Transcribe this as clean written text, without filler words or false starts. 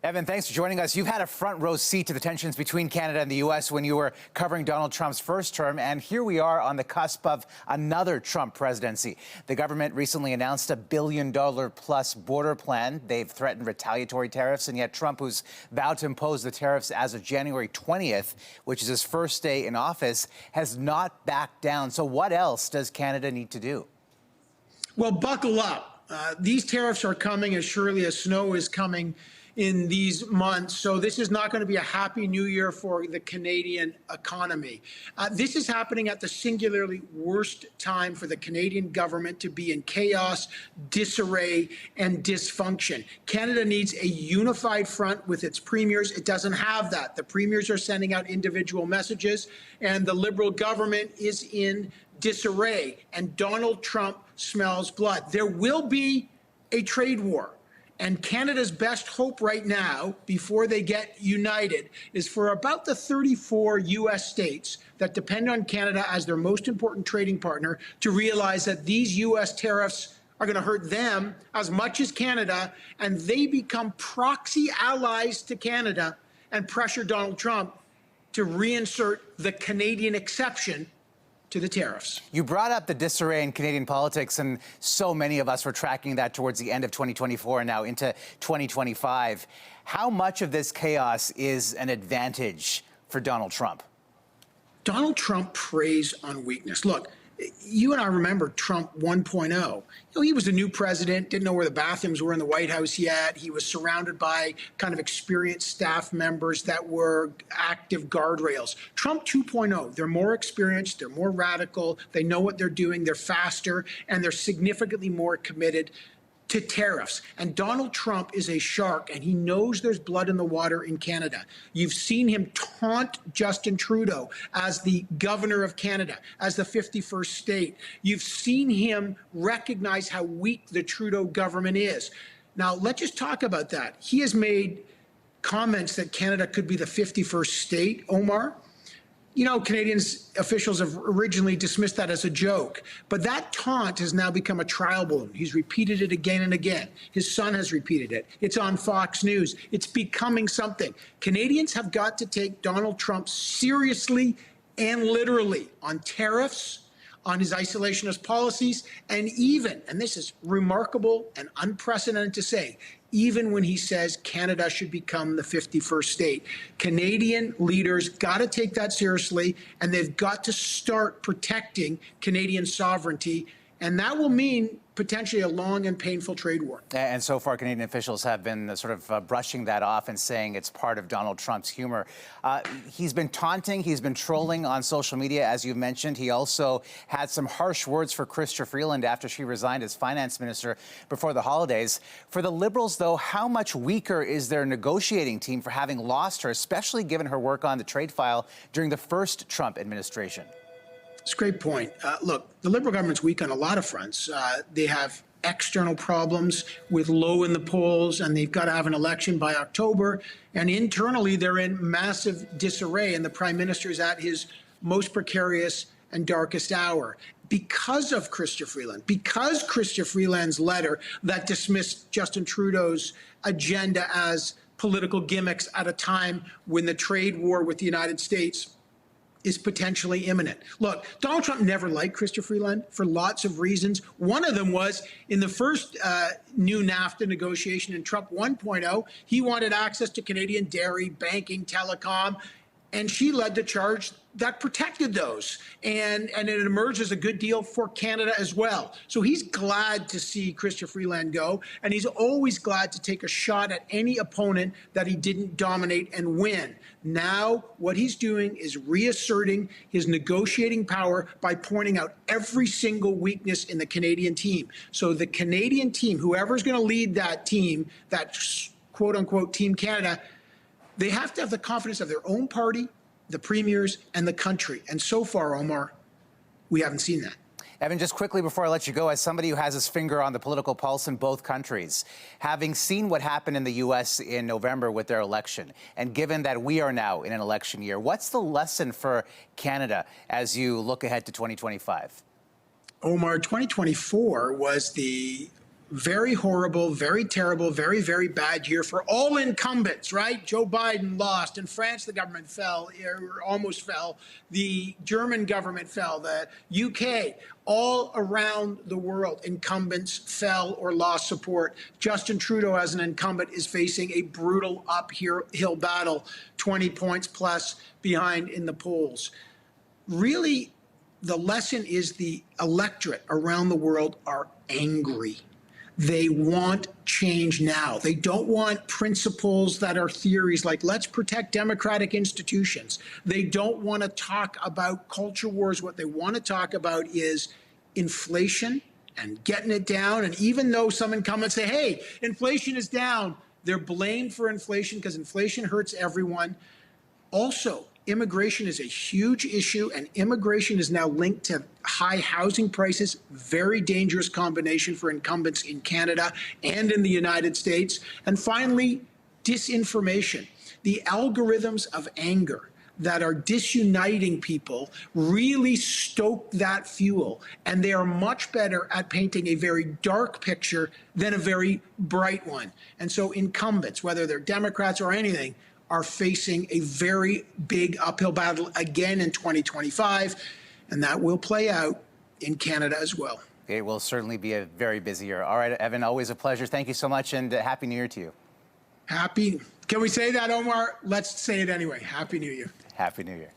Evan, thanks for joining us. You've had a front row seat to the tensions between Canada and the U.S. when you were covering Donald Trump's first term, and here we are on the cusp of another Trump presidency. The government recently announced a $1 billion-plus border plan. They've threatened retaliatory tariffs, and yet Trump, who's vowed to impose the tariffs as of January 20th, which is his first day in office, has not backed down. So what else does Canada need to do? Well, buckle up. These tariffs are coming as surely as snow is coming in these months. So this is not going to be a happy new year for the Canadian economy. This is happening at the singularly worst time for the Canadian government to be in chaos, disarray, and dysfunction. Canada needs a unified front with its premiers. It doesn't have that. The premiers are sending out individual messages, and the Liberal government is in disarray, and Donald Trump smells blood. There will be a trade war. And Canada's best hope right now, before they get united, is for about the 34 U.S. states that depend on Canada as their most important trading partner to realize that these U.S. tariffs are going to hurt them as much as Canada, and they become proxy allies to Canada and pressure Donald Trump to reinsert the Canadian exception to the tariffs. You brought up the disarray in Canadian politics, and so many of us were tracking that towards the end of 2024 and now into 2025. How much of this chaos is an advantage for Donald Trump? Donald Trump preys on weakness. Look, you and I remember Trump 1.0. He was a new president, didn't know where the bathrooms were in the White House yet. He was surrounded by kind of experienced staff members that were active guardrails. Trump 2.0, they're more experienced, they're more radical, they know what they're doing, they're faster, and they're significantly more committed to tariffs. And Donald Trump is a shark, and he knows there's blood in the water in Canada. You've seen him taunt Justin Trudeau as the governor of Canada, as the 51st state. You've seen him recognize how weak the Trudeau government is. Now, let's just talk about that. He has made comments that Canada could be the 51st state, Omar. You know, Canadians officials have originally dismissed that as a joke, but that taunt has now become a trial balloon. He's repeated it again and again. His son has repeated it. It's on Fox News. It's becoming something. Canadians have got to take Donald Trump seriously and literally on tariffs, on his isolationist policies, and even, and this is remarkable and unprecedented to say, even when he says Canada should become the 51st state. Canadian leaders got to take that seriously, and they've got to start protecting Canadian sovereignty, and that will mean potentially a long and painful trade war. And so far, Canadian officials have been sort of brushing that off and saying it's part of Donald Trump's humor. He's been taunting, he's been trolling on social media, as you've mentioned. He also had some harsh words for Chrystia Freeland after she resigned as finance minister before the holidays. For the Liberals, though, how much weaker is their negotiating team for having lost her, especially given her work on the trade file during the first Trump administration? It's a great point. Look, the Liberal government's weak on a lot of fronts. They have external problems with low in the polls, and they've got to have an election by October. And internally, they're in massive disarray, and the Prime Minister is at his most precarious and darkest hour. Because of Chrystia Freeland, because Chrystia Freeland's letter that dismissed Justin Trudeau's agenda as political gimmicks at a time when the trade war with the United States is potentially imminent. Look, Donald Trump never liked Chrystia Freeland for lots of reasons. One of them was in the first new NAFTA negotiation in Trump 1.0, he wanted access to Canadian dairy, banking, telecom, and she led the charge that protected those. And it emerged as a good deal for Canada as well. So he's glad to see Chrystia Freeland go, and he's always glad to take a shot at any opponent that he didn't dominate and win. Now, what he's doing is reasserting his negotiating power by pointing out every single weakness in the Canadian team. So the Canadian team, whoever's going to lead that team, that quote-unquote Team Canada, they have to have the confidence of their own party, the premiers, and the country. And so far, Omar, we haven't seen that. Evan, just quickly before I let you go, as somebody who has his finger on the political pulse in both countries, having seen what happened in the U.S. in November with their election, and given that we are now in an election year, what's the lesson for Canada as you look ahead to 2025? Omar, 2024 was the very horrible, very terrible, very, very bad year for all incumbents, right? Joe Biden lost. In France, the government fell, or almost fell. The German government fell. The UK, all around the world, incumbents fell or lost support. Justin Trudeau, as an incumbent, is facing a brutal uphill battle, 20 points plus behind in the polls. Really, the lesson is the electorate around the world are angry. They want change now. They don't want principles that are theories like let's protect democratic institutions. They don't want to talk about culture wars. What they want to talk about is inflation and getting it down. And even though some incumbents say, hey, inflation is down, they're blamed for inflation because inflation hurts everyone. Also, immigration is a huge issue, and immigration is now linked to high housing prices. Very dangerous combination for incumbents in Canada and in the United States. And finally, disinformation. The algorithms of anger that are disuniting people really stoke that fuel. And they are much better at painting a very dark picture than a very bright one. And so incumbents, whether they're Democrats or anything, are facing a very big uphill battle again in 2025, and that will play out in Canada as well. It will certainly be a very busy year. All right, Evan, always a pleasure. Thank you so much, and Happy New Year to you. Can we say that, Omar? Let's say it anyway. Happy New Year. Happy New Year.